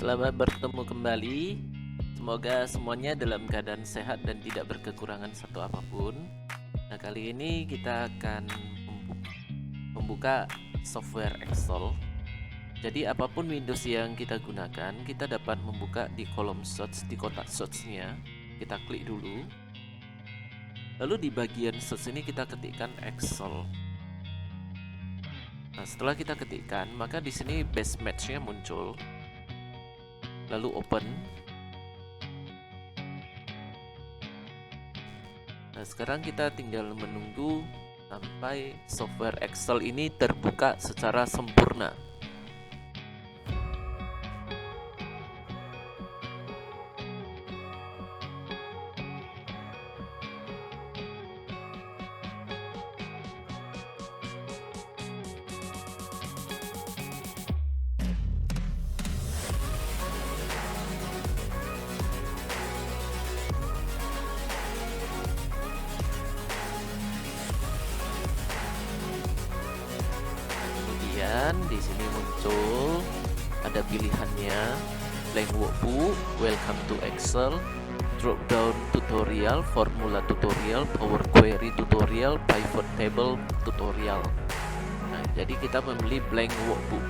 Selamat bertemu kembali. Semoga semuanya dalam keadaan sehat dan tidak berkekurangan satu apapun. Nah, kali ini kita akan membuka software Excel. Jadi apapun Windows yang kita gunakan, kita dapat membuka di kolom search, di kotak search-nya. Kita klik dulu. Lalu di bagian search ini kita ketikkan Excel. Nah, setelah kita ketikkan, maka di sini base match-nya muncul. Lalu open. Nah, sekarang kita tinggal menunggu sampai software Excel ini terbuka secara sempurna. Kemudian di sini muncul ada pilihannya blank workbook, welcome to Excel, drop down tutorial, formula tutorial, power query tutorial, pivot table tutorial. Nah, jadi kita memilih blank workbook.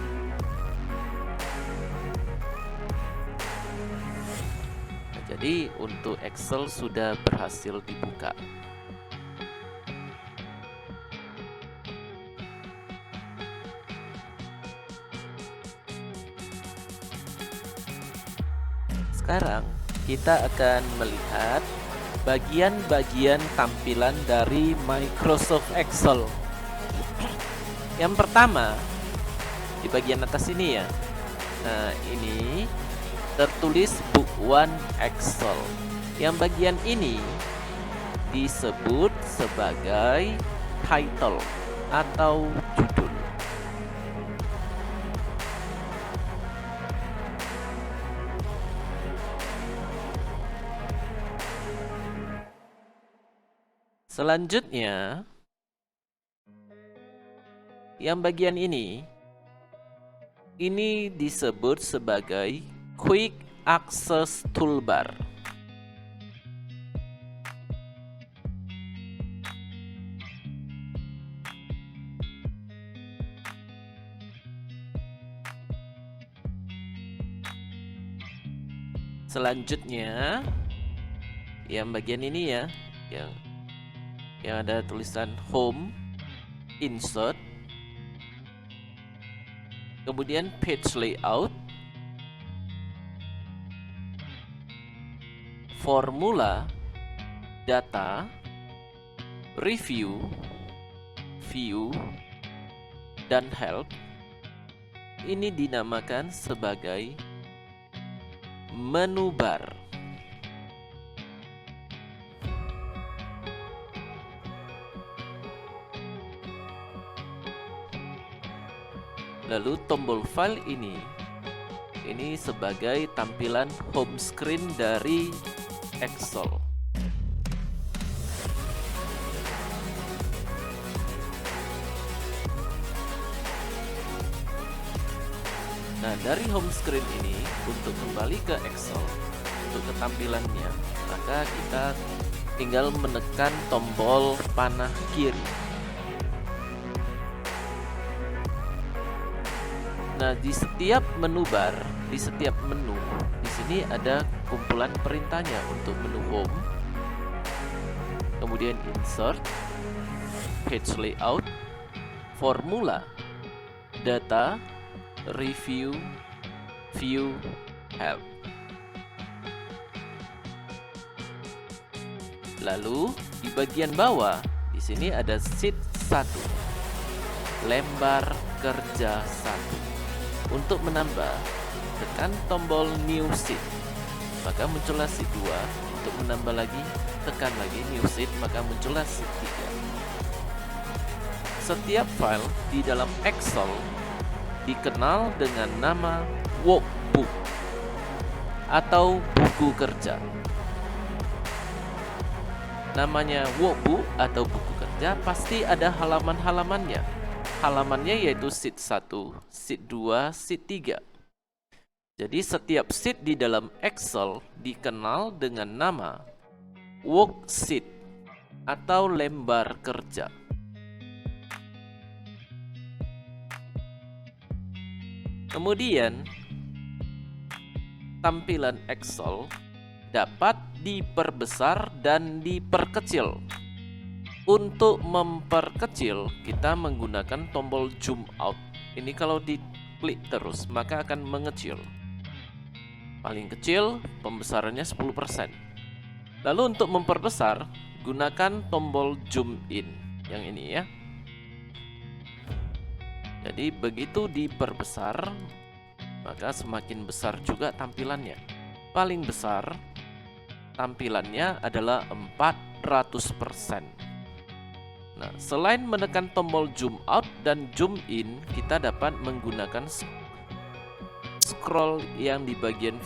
Nah, jadi untuk Excel sudah berhasil dibuka. Sekarang kita akan melihat bagian-bagian tampilan dari Microsoft Excel. Yang pertama di bagian atas ini ya. Nah, ini tertulis Book 1 Excel. Yang bagian ini disebut sebagai title atau judul. Selanjutnya, yang bagian ini disebut sebagai Quick Access Toolbar. Selanjutnya, yang bagian ini ya, yang ada tulisan Home, Insert, kemudian Page Layout, Formula, Data, Review, View, dan Help. Ini dinamakan sebagai menu bar. Lalu tombol file ini sebagai tampilan home screen dari Excel. Nah, dari home screen ini untuk kembali ke Excel, untuk ketampilannya, maka kita tinggal menekan tombol panah kiri. Nah, di setiap menu bar, di setiap menu, di sini ada kumpulan perintahnya untuk menu home, kemudian insert, page layout, formula, data, review, view, help. Lalu di bagian bawah, di sini ada sheet 1, lembar kerja 1. Untuk menambah, tekan tombol New Sheet, maka muncullah sheet 2. Untuk menambah lagi, tekan lagi New Sheet, maka muncullah sheet 3. Setiap file di dalam Excel dikenal dengan nama workbook atau buku kerja. Namanya workbook atau buku kerja pasti ada halaman-halamannya. Halamannya yaitu sheet 1, sheet 2, sheet 3. Jadi setiap sheet di dalam Excel dikenal dengan nama worksheet atau lembar kerja. Kemudian tampilan Excel dapat diperbesar dan diperkecil. Untuk memperkecil, kita menggunakan tombol zoom out. Ini kalau diklik terus, maka akan mengecil. Paling kecil, pembesarannya 10%. Lalu untuk memperbesar, gunakan tombol zoom in. Yang ini ya. Jadi begitu diperbesar, maka semakin besar juga tampilannya. Paling besar tampilannya adalah 400%. Nah, selain menekan tombol zoom out dan zoom in, kita dapat menggunakan scroll yang di bagian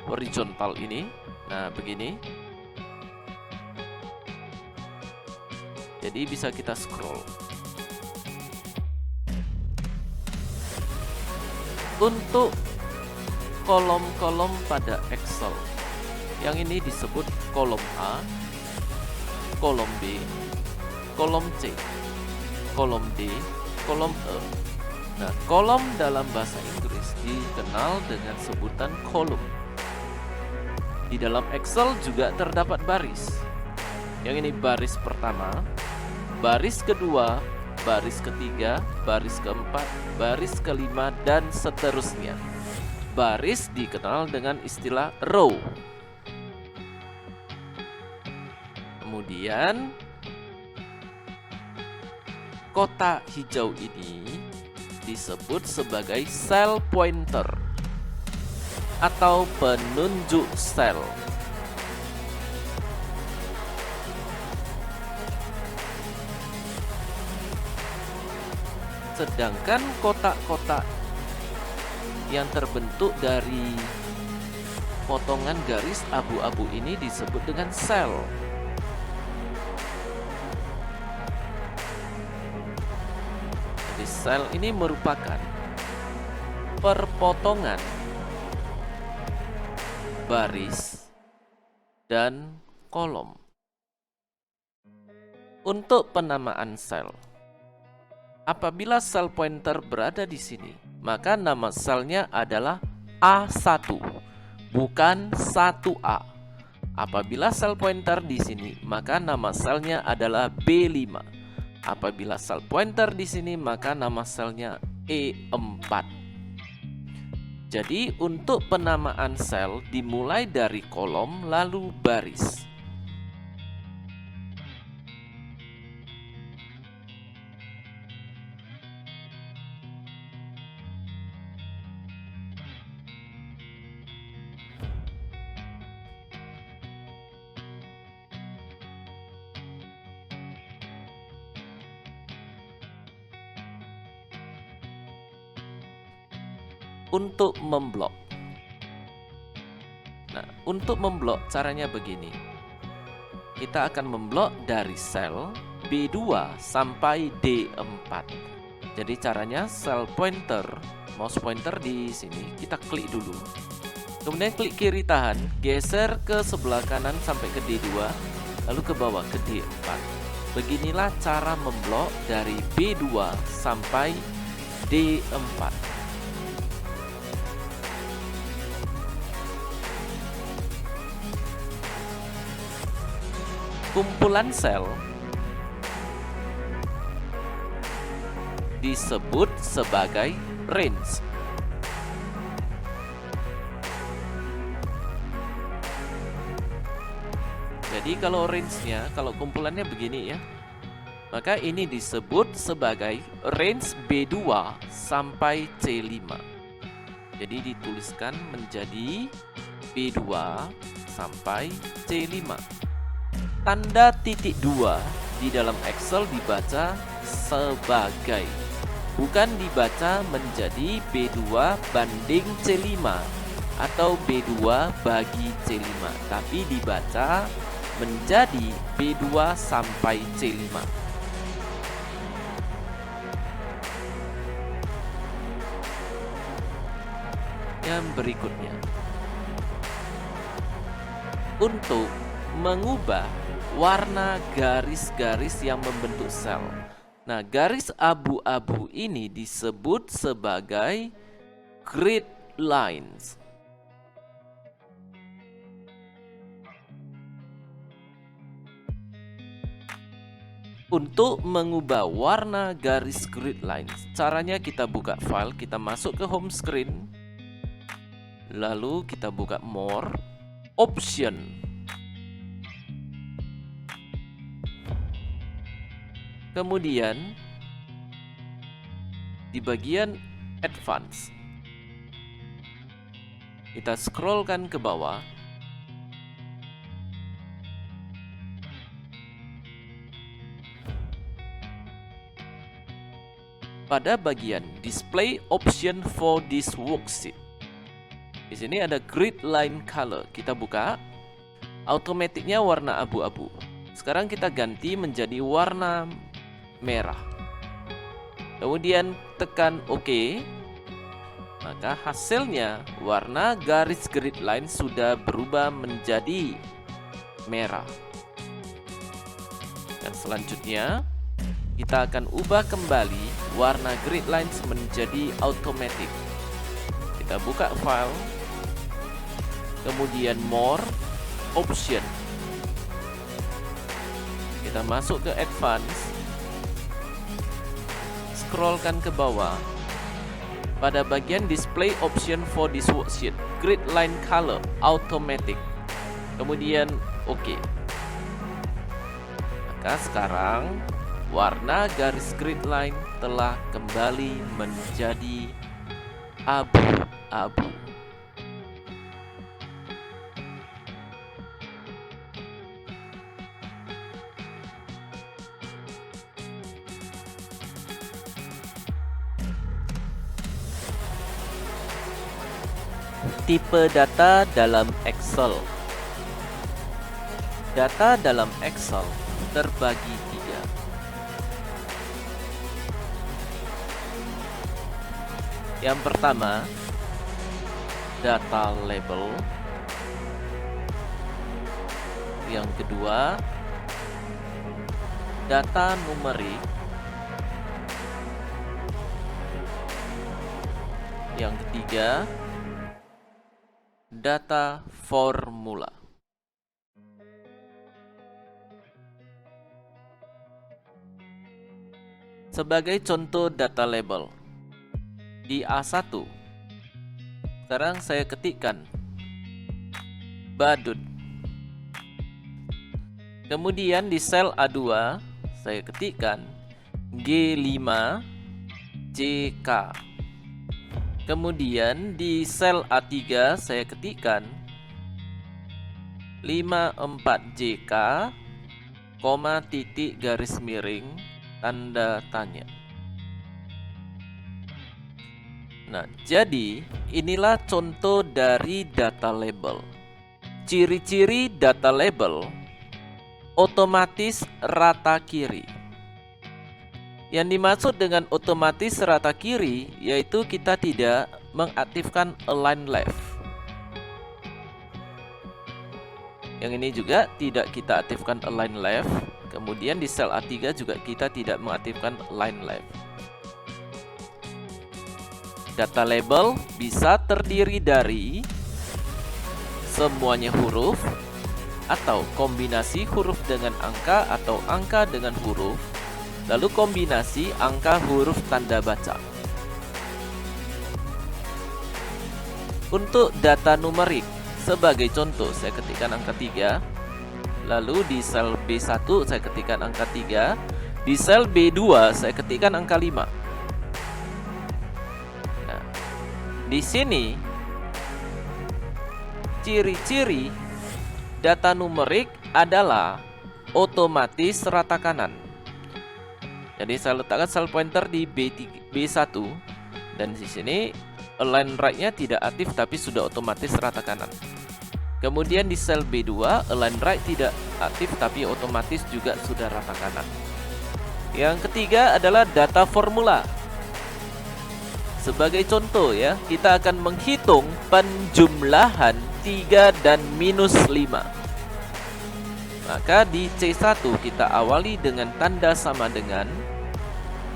horizontal ini. Nah, begini. Jadi bisa kita scroll. Untuk kolom-kolom pada Excel, yang ini disebut kolom A, kolom B, kolom C, kolom D, kolom E. Nah, kolom dalam bahasa Inggris dikenal dengan sebutan kolom. Di dalam Excel juga terdapat baris. Yang ini baris pertama, baris kedua, baris ketiga, baris keempat, baris kelima, dan seterusnya. Baris dikenal dengan istilah row. Kemudian kotak hijau ini disebut sebagai cell pointer atau penunjuk sel. Sedangkan kotak-kotak yang terbentuk dari potongan garis abu-abu ini disebut dengan sel. Jadi sel ini merupakan perpotongan baris dan kolom. Untuk penamaan sel, apabila sel pointer berada di sini, maka nama selnya adalah A1, bukan 1A. Apabila sel pointer di sini, maka nama selnya adalah B5. Apabila sel pointer di sini, maka nama selnya E4. Jadi untuk penamaan sel dimulai dari kolom lalu baris. Untuk memblok. Nah, untuk memblok caranya begini. Kita akan memblok dari sel B2 sampai D4. Jadi caranya sel pointer, mouse pointer di sini kita klik dulu. Kemudian klik kiri tahan, geser ke sebelah kanan sampai ke D2, lalu ke bawah ke D4. Beginilah cara memblok dari B2 sampai D4. Kumpulan sel disebut sebagai range. Jadi kalau range-nya, kalau kumpulannya begini ya, maka ini disebut sebagai range B2 sampai C5. Jadi dituliskan menjadi B2 sampai C5. Tanda titik 2 di dalam Excel dibaca sebagai, bukan dibaca menjadi B2 banding C5 atau B2 bagi C5, tapi dibaca menjadi B2 sampai C5. yang berikutnya. Untuk mengubah warna garis-garis yang membentuk sel. Nah, garis abu-abu ini disebut sebagai grid lines. Untuk mengubah warna garis grid lines, caranya kita buka file, kita masuk ke home screen, lalu kita buka more, option. Kemudian di bagian advance, kita scrollkan ke bawah. Pada bagian display option for this worksheet, di sini ada grid line color. Kita buka, automaticnya warna abu-abu. Sekarang kita ganti menjadi warna merah. Kemudian tekan OK. Maka hasilnya warna garis grid line sudah berubah menjadi merah. Dan selanjutnya kita akan ubah kembali warna grid lines menjadi automatic. Kita buka file, kemudian more, option. Kita masuk ke advance, scrollkan ke bawah. Pada bagian display option for this worksheet, grid line color automatic. Kemudian OK. Maka sekarang warna garis grid line telah kembali menjadi abu-abu. Tipe data dalam Excel. Data dalam Excel terbagi tiga. Yang pertama, data label. Yang kedua, data numerik. Yang ketiga, data formula. Sebagai contoh data label, di A1 sekarang saya ketikkan badut. Kemudian di sel A2 saya ketikkan G5JK. Kemudian di sel A3 saya ketikkan 54JK, titik garis miring tanda tanya. Nah, jadi inilah contoh dari data label. Ciri-ciri data label: otomatis rata kiri. Yang dimaksud dengan otomatis rata kiri yaitu kita tidak mengaktifkan align left. Yang ini juga tidak kita aktifkan align left. Kemudian di sel A3 juga kita tidak mengaktifkan align left. Data label bisa terdiri dari semuanya huruf, atau kombinasi huruf dengan angka atau angka dengan huruf, lalu kombinasi angka huruf tanda baca. Untuk data numerik, sebagai contoh saya ketikkan angka 3, lalu di sel B1 saya ketikkan angka 3, di sel B2 saya ketikkan angka 5. Di sini ciri-ciri data numerik adalah otomatis rata kanan. Jadi saya letakkan sel pointer di B1 dan di sini align right-nya tidak aktif tapi sudah otomatis rata kanan. Kemudian di sel B2 align right tidak aktif tapi otomatis juga sudah rata kanan. Yang ketiga adalah data formula. Sebagai contoh ya, kita akan menghitung penjumlahan 3 dan minus 5. Maka di C1 kita awali dengan tanda sama dengan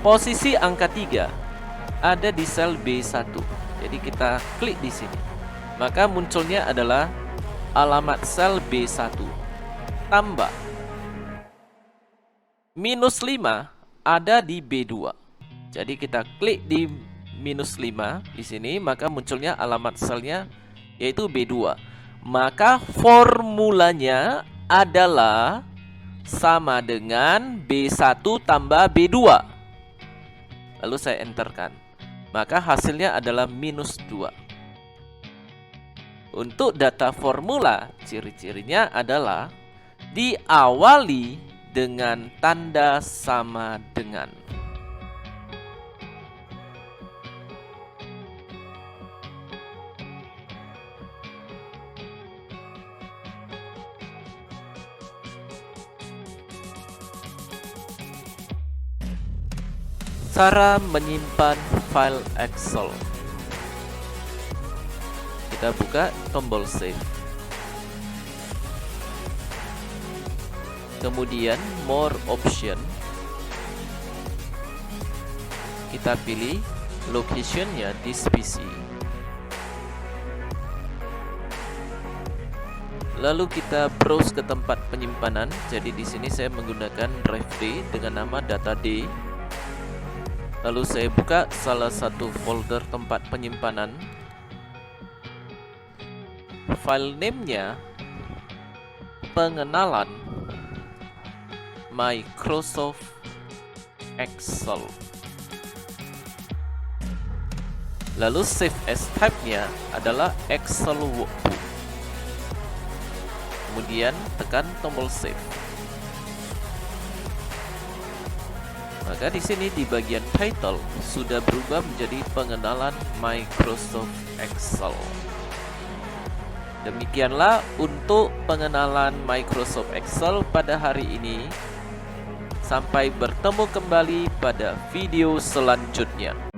posisi angka 3 ada di sel B1. Jadi kita klik di sini. Maka munculnya adalah alamat sel B1 tambah minus 5 ada di B2. Jadi kita klik di minus 5 di sini, maka munculnya alamat selnya yaitu B2. Maka formulanya adalah sama dengan B1 tambah B2. Lalu saya enterkan. Maka hasilnya adalah minus 2. Untuk data formula, ciri-cirinya adalah diawali dengan tanda sama dengan. Cara menyimpan file Excel. Kita buka tombol save. Kemudian more option. Kita pilih location-nya disk PC. Lalu kita browse ke tempat penyimpanan. Jadi di sini saya menggunakan drive D dengan nama data D. Lalu saya buka salah satu folder tempat penyimpanan. File name-nya pengenalan Microsoft Excel. Lalu save as type-nya adalah Excel Workbook. Kemudian tekan tombol save. Maka di sini di bagian title sudah berubah menjadi pengenalan Microsoft Excel. Demikianlah untuk pengenalan Microsoft Excel pada hari ini. Sampai bertemu kembali pada video selanjutnya.